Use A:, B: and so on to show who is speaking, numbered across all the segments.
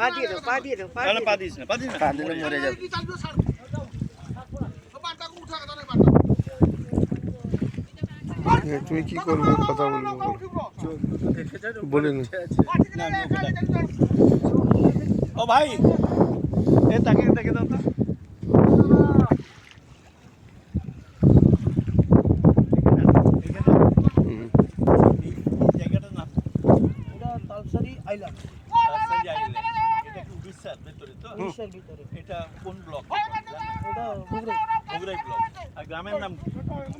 A: পা দিস না, মরে যাবে।
B: তুমি কি করবে, কথা বলবো বলে নি।
A: ও ভাই, এ তাকে দাও তো। জায়গাটার নাম
C: তালসারি আইল্যান্ড।
A: এটা কি উড়িষ্যার ভেতরে তো?
C: উড়িষ্যার ভিতরে।
A: এটা কোন ব্লক?
C: ওটা
A: বগুড়াই ব্লক। আর গ্রামের নাম কি?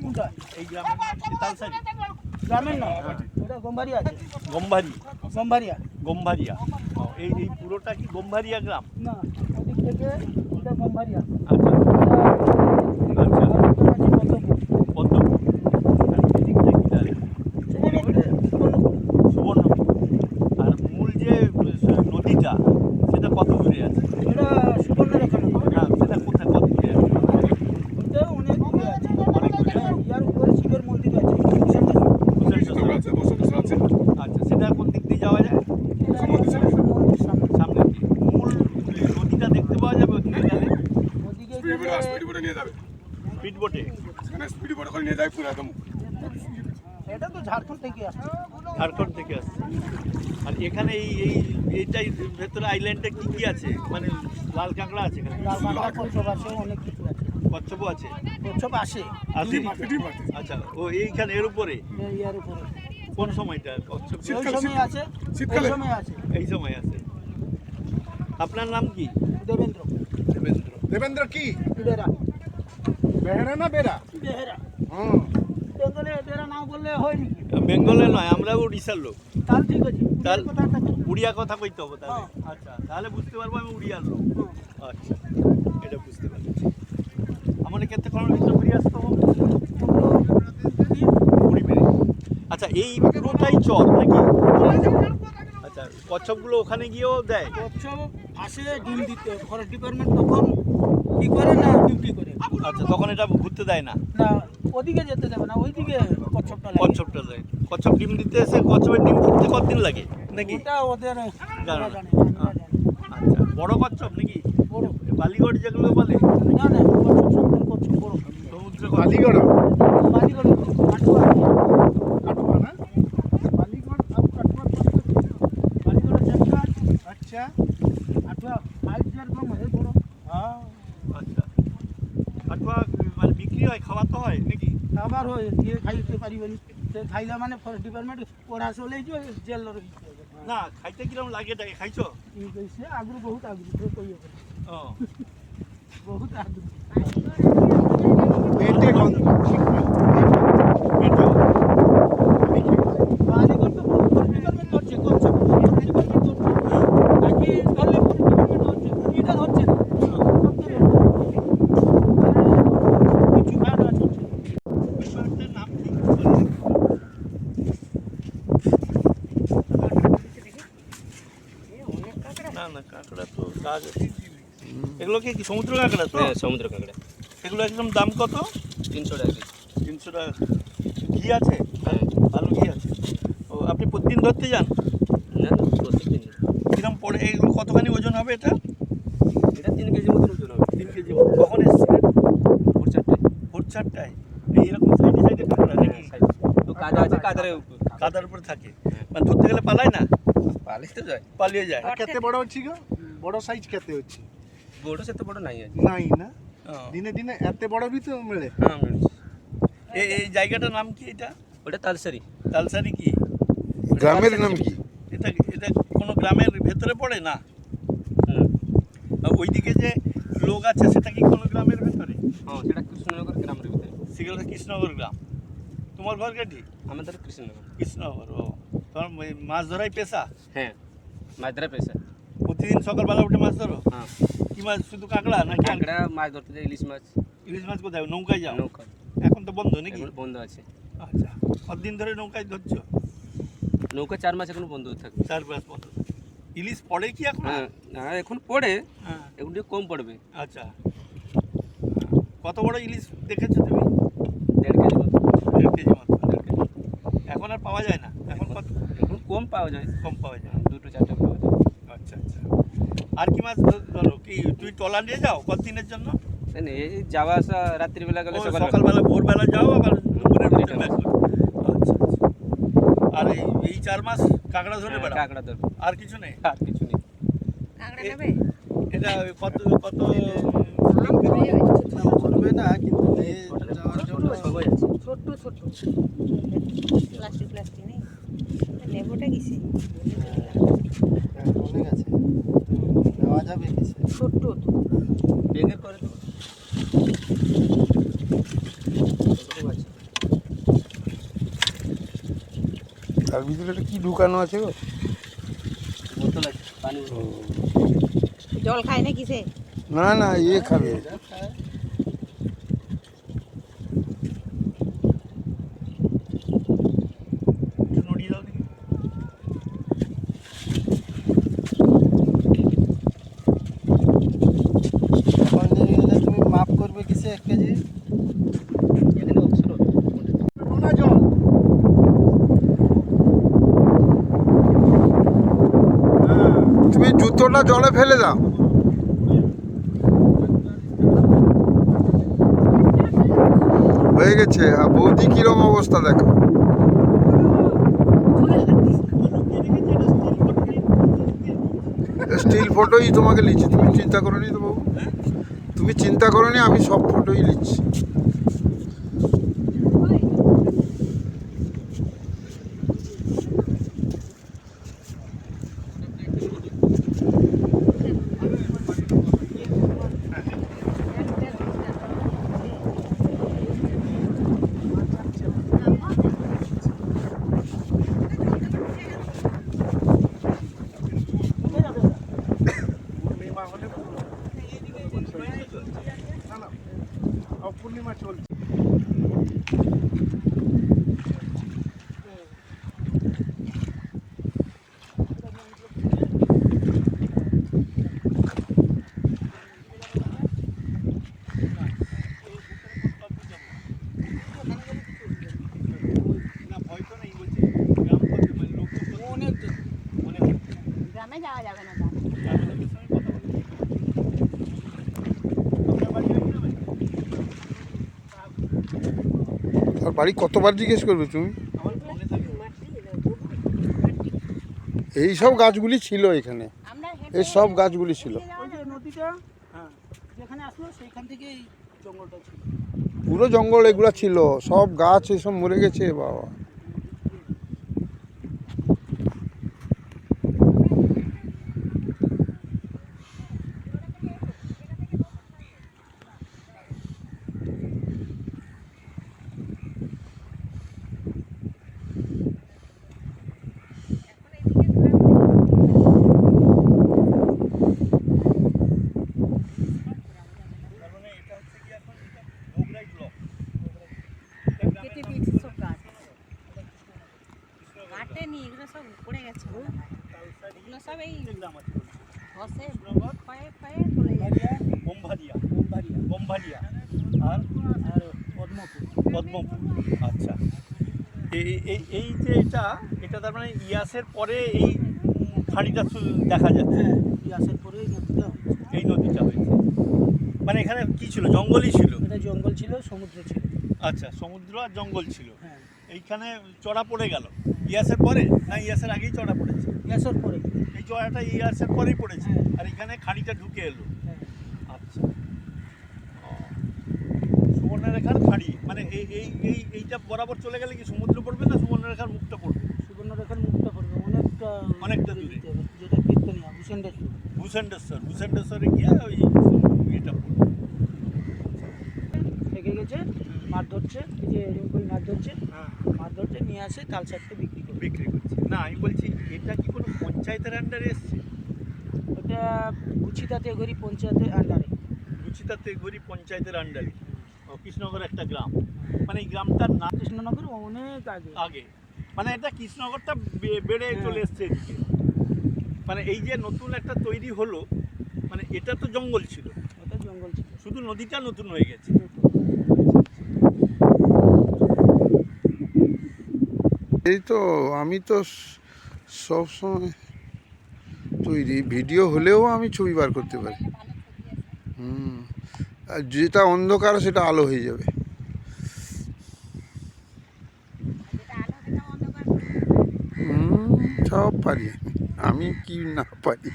C: কোনটা?
A: এই গ্রামের নাম কি? তালসারি?
C: গ্রামের নাম ওটা গম্বারিয়া আছে।
A: গম্ভারিয়া। এই পুরোটা কি গম্ভারিয়া গ্রাম?
C: না, ওদিক থেকে ওটা গম্বারিয়া।
A: আচ্ছা আচ্ছা, পদ্মপুর। আর এদিকটা কি তাহলে? সুবর্ণপুর। আর মূল যে নদীটা, সেটা কত দূরে আছে?
C: ওটা সুবর্ণরেখা না,
A: সেটা কোথায়, কত দূরে আছে?
C: ওটা অনেক দূরে আছে।
A: অনেক দূরে আছে।
C: ইয়ার উপরে শিবের মন্দির আছে।
A: আচ্ছা, সেটা কোন দিক দিয়ে যাওয়া যায়? সামনে দিয়ে। মূল নদীটা দেখতে পাওয়া যাবে ওদিকে গেলে?
C: ওদিকে
A: স্পিড বোটে?
C: এটা তো ঝাড়খণ্ড থেকে আসছে।
A: ঝাড়খণ্ড থেকে আসছে। আর এখানে এইটাই ভেতরে আইল্যান্ডে কি কি আছে? মানে লাল কাঁকড়া আছে এখানে?
C: লাল কাঁকড়া, কচ্ছপ আছে, অনেক কিছু আছে।
A: কচ্ছপও আছে?
C: কচ্ছপ আসে
A: আচ্ছা, ও এইখানে এর উপরে?
C: ইয়ার উপরে।
A: কোন সময়টা কচ্ছপ?
C: ওই সময় আছে, ওই সময় আছে।
A: এই সময় আছে। আপনার নাম কি?
C: দেবেন্দ্র।
B: দেবেন্দ্র কি
C: বেরা।
B: বেহেরা না বেরা?
C: বেহেরা।
B: হুম,
C: বেঙ্গলে বেরা নাম বললে হয় নাকি?
A: বেঙ্গলে নয়, আমরা উড়িষ্যার লোক।
C: তাহলে ঠিক আছে।
A: তাহলে
C: কথা থাকে।
A: উড়িয়া কথা কইতে হবে তাহলে?
C: হ্যাঁ।
A: আচ্ছা, তাহলে বুঝতে পারবো আমি উড়িয়ার লোক। আচ্ছা, এটা বুঝতে পারছি। আমার কেতে কোন ভিতরে ঘুরে আসতে হবে? কুড়ি মিনিট। আচ্ছা, এই পুরোটাই চর নাকি? আচ্ছা, কচ্ছপগুলো ওখানে গিয়েও দেয়?
C: কচ্ছপ আসে ডিম দিতে, ফরেস্ট ডিপার্টমেন্ট তখন কি করে না ডিউটি করে।
A: আচ্ছা, তখন এটা ঘুরতে দেয় না?
C: না, ওদিকে যেতে দেবে না, ওইদিকে কচ্ছপটা লাগে।
A: কচ্ছপটা দেয়। কচ্ছপ ডিম দিতে এসে কচ্ছপের ডিম ফুটতে কতদিন লাগে নাকি?
C: ওটা ওদের
A: জানো
C: ওরা
A: না?
C: জানে, আমরা জানি।
A: আচ্ছা, বড় কচ্ছপ নাকি?
C: বড়।
A: বালিগড় যেগুলো বলে?
C: না না, কচ্ছপ সমুদ্রের কচ্ছপ বড়।
A: সমুদ্র
B: বালিগড়
C: বালিগড় কাটুয়া।
B: কাটুয়া না? বালিগড় আর কাটুয়ার
C: বালিগড়ের চেষ্টা
B: আচ্ছা
C: কাটুয়া হাইট যেরকম হয় বড়।
B: হ্যাঁ,
A: আচ্ছা, কাটুয়া মানে বিক্রি হয়, খাওয়া তো হয় নাকি?
C: আবার হয় দিয়ে খাইতে পারিবেনি, সে খাইলে মানে ফরেস্ট ডিপার্টমেন্ট ওরা চলে যাবে জেল
A: না, খাইতে কিরম লাগে এটাকে? খাইছো?
C: সে আগ্রহ বহুত আগ্রহ কইয়ে
A: ও,
C: বহুত আগ্রহ।
B: পেটে গন্ধ
A: পেটো।
C: বালিগড় তো ফরেস্ট ডিপার্টমেন্ট করছে, কচ্ছপ ফরেস্ট ডিপার্টমেন্ট করছে, বাকি ধরলে ফরেস্ট ডিপার্টমেন্ট হচ্ছে, এটা হচ্ছে না। কিছু ফায়দা চলছে।
A: বিষয়টার নাম কি? না না, কাঁকড়া তো গাছ আছে। এগুলো কি সমুদ্র কাঁকড়া তো?
D: হ্যাঁ, সমুদ্র কাঁকড়া।
A: এগুলো একদম দাম কত?
D: 300 টাকা কেজি।
A: 300 টাকা। ঘি আছে?
D: হ্যাঁ।
A: ভালো ঘি আছে। ও, আপনি প্রতিদিন ধরতে যান?
D: না না, প্রত্যেকদিন।
A: কিরম পড়ে এগুলো? কতখানি ওজন হবে এটা?
D: এটা 3 কেজি মতন ওজন হবে।
A: 3 কেজি মতো। কখন এসেছিলেন?
D: ভোর 4টায়।
A: ভোর 4টায়? এইরকম সাইডে সাইডে কাঁকড়া নাকি?
D: তো কাদা আছে, কাদার উপর।
A: কাদার উপরে থাকে? মানে ধরতে গেলে পালায় না?
D: পালিশ তো যায়।
A: পালিয়ে যায়?
B: কেতে বড় হচ্ছে গো? বড় সাইজ কেতে হচ্ছে?
D: বড় সেতে বড় নাই আছে।
B: নাই না,
A: ও।
B: দিনে দিনে এত বড় भी তো মিলে।
D: হ্যাঁ, মিলছে।
A: এই জায়গাটার নাম কি এটা?
D: ওটা তালসারি।
A: তালসারি কি?
B: গ্রামের নাম কি?
A: এটা এটা কোনো গ্রামের ভেতরে পড়ে না?
D: হুম।
A: আর ওইদিকে যে লোক আছে, সেটা কি কোনো গ্রামের ভেতরে?
D: হ্যাঁ, সেটা কৃষ্ণনগর গ্রামের ভিতরে।
A: সেগুলো কৃষ্ণনগর গ্রাম। তোমার ঘর কাটি?
D: আমাদের কৃষ্ণনগর।
A: কৃষ্ণনগর। ও, তোমার মাছ ধরাই পেশা?
D: হ্যাঁ, মাছ ধরা পেশা।
A: প্রতিদিন সকালবেলা উঠে মাছ ধরো?
D: হ্যাঁ,
A: কি মাছ, শুধু কাঁকড়া নাকি?
D: কাঁকড়া মাছ ধরতে যায়, ইলিশ মাছ।
A: ইলিশ মাছ কোথায়? নৌকায় যাও?
D: নৌকা
A: এখন তো বন্ধ নাকি?
D: এখন বন্ধ আছে।
A: আচ্ছা, কতদিন ধরে নৌকায় ধরছো?
D: নৌকা 4 মাস এখন বন্ধ থাকে।
A: 4-5 বন্ধ। ইলিশ পড়ে কি এখন?
D: হ্যাঁ, না এখন পড়ে,
A: হ্যাঁ।
D: এখন একটু কম পড়বে।
A: আচ্ছা, কত বড় ইলিশ দেখেছো তুমি?
D: 1.5 কেজি মতো।
A: 1.5 কেজি মতো। 1.5 কেজি। এখন আর পাওয়া যায় না? এখন কত?
D: এখন কম পাওয়া যায়,
A: কম পাওয়া যায়।
D: 2-4টা পাওয়া যায়।
A: আচ্ছা আচ্ছা। আর কি মাছ ধরো? কি তুমি ট্রলা নিয়ে যাও কতদিনের জন্য?
D: এই যাওয়া আসা রাত্রিবেলা গেলে
A: ও,
D: সকালবেলা
A: সকালবেলা ভোরবেলা যাও আবার দুপুরের মধ্যে ব্যাক করো। আচ্ছা আচ্ছা। আর এই 4 মাস কাঁকড়া ধরে বেড়াও?
D: কাঁকড়া ধরবো,
A: আর কিছু নেই?
D: আর কিছু নেই।
E: কাঁকড়া নেবে?
A: এটা কত কত
B: ধরবে না কিন্তু নিয়ে যাওয়ার জন্য সবাই আছে।
E: ছোট ছোট প্লাস্টিক প্লাস্টিক নেই, নেবোটা কিসে?
B: হ্যাঁ, অনেক আছে, নেওয়া যাবে কিসে?
E: ছোট তো
D: বেগের করে দেবো।
B: তার ভিতরে একটা কি ঢুকানো আছে গো?
D: বোতল আছে পানি।
E: জল খায় না কিসে?
B: না না, ইয়ে খাবে।
A: একটু নড়িয়ে দাও দেখি।
B: এখন নিয়ে গেলে তুমি মাপ করবে কিসে 1 কেজি?
D: এখানে অবসর
B: নোনা জল। তুমি জুতোটা জলে ফেলে দাও। হয়ে গেছে। আর বৌদি কিরম অবস্থা দেখো। স্টিল ফটোই তোমাকে লিখছি, তুমি চিন্তা করো নি তো বাবু, তুমি চিন্তা করো নি, আমি সব ফটোই লিখছি। পূর্ণিমা চলছে।
A: না ভয় তো নেই বলছি, গ্রাম করতে মানে লোক তো
C: অনেক দূর।
A: মনে হয়
E: গ্রামে যাওয়া যাবে না।
A: আপনাদের সঙ্গে কথা বলি। আপনার বাড়ি ওই গ্রামে?
B: আর বাড়ি কতবার জিজ্ঞেস করবে তুমি?
A: আমার মনে থাকে।
B: এই সব গাছগুলি ছিল এখানে,
E: আমরা
B: এই সব গাছগুলি ছিল।
C: ওই যে নদীটা, হ্যাঁ, যেখানে আসলো সেইখান থেকেই জঙ্গলটা ছিল।
B: পুরো জঙ্গল এগুলা ছিল, সব গাছ এসব মরে গেছে বাবা।
A: তার মানে এটা হচ্ছে কি এখন এটা ভোগরাই ব্লক।
E: কেটে দিয়েছি সব গাছ, কাটেনি, এগুলো সব পড়ে গেছে মনে হয়। এগুলো সব এই
A: গ্রাম আছে
E: ধসে ক্ষয়ে ক্ষয়ে চলে যাবে।
A: বোমভারিয়া,
C: বোমবাড়িয়া
A: বোমভারিয়া আর
C: আর পদ্মপুর।
A: পদ্মপুর। আচ্ছা, এই এই এই যে এটা তার মানে ইয়াসের পরে এই খাঁড়িটা দেখা যাচ্ছে,
C: হ্যাঁ, ইয়াসের পরে এই নদীটা,
A: এই নদীটা হয়েছে। মানে এখানে কি ছিল? জঙ্গলই ছিল?
C: এটা জঙ্গল ছিল, সমুদ্র ছিল।
A: আচ্ছা, সমুদ্র আর জঙ্গল ছিল।
C: হ্যাঁ,
A: এইখানে চড়া পড়ে গেল ইয়াসের পরে, না ইয়াসের আগেই চড়া পড়েছে?
C: ইয়াসের পরে।
A: এই চড়াটা ইয়াসের পরেই পড়েছে,
C: হ্যাঁ।
A: আর এখানে খাঁড়িটা ঢুকে এলো।
C: হ্যাঁ,
A: আচ্ছা, সুবর্ণরেখার খাঁড়ি মানে এইটা বরাবর চলে গেলে কি সমুদ্র পড়বে না সুবর্ণরেখার মুখটা পড়বে?
C: সুবর্ণরেখার মুখটা পড়বে
A: অনেকটা দূরে।
C: যেতে হবে, যেটা কীর্তনিয়া ভূষণ্ডেশ্বর।
A: ভূষণ্ডেশ্বরে গিয়ে ওই এটা পড়বে।
C: থেকে গেছে, মাছ ধরছে, এই যে রিঙ্কুই মাছ ধরছে,
A: হ্যাঁ,
C: মাছ ধরছে নিয়ে আসে তাল সাইডতে বিক্রি করে।
A: বিক্রি করছে। না আমি বলছি এটা কি কোনো পঞ্চায়েতের আন্ডারে এসছে?
C: ওটা গুছিতাতে গরি পঞ্চায়েতের আন্ডারে।
A: রুচিতাতে গরি পঞ্চায়েতের আন্ডারে। ও কৃষ্ণনগর একটা গ্রাম, মানে এই গ্রামটার নাম
C: কৃষ্ণনগর অনেক আগে।
A: আগে, মানে এটা কৃষ্ণনগরটা বেড়ে চলে এসছে এদিকে। মানে এই যে নতুন একটা তৈরি হলো, মানে এটা তো জঙ্গল ছিল,
C: ওটা জঙ্গল ছিল।
A: শুধু নদীটা নতুন হয়ে গেছে।
B: এই তো আমি তো সব সময় তো তৈরি, ভিডিও হলেও আমি ছবি বার করতে পারি। হুম, আর যেটা অন্ধকার সেটা আলো হয়ে যাবে। হুম, সব পারি আমি কি না পারি।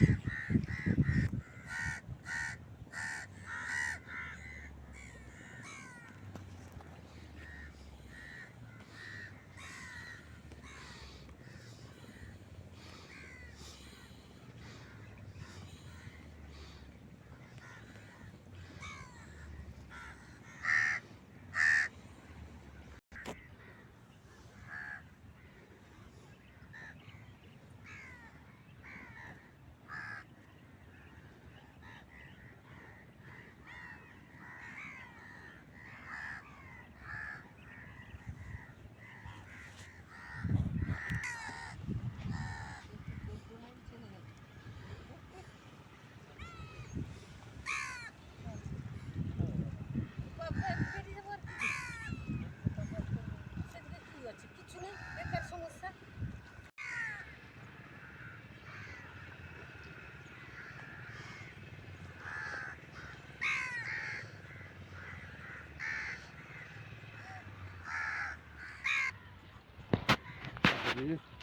E: কিছু নেই, বেকার সমস্যা।
B: এই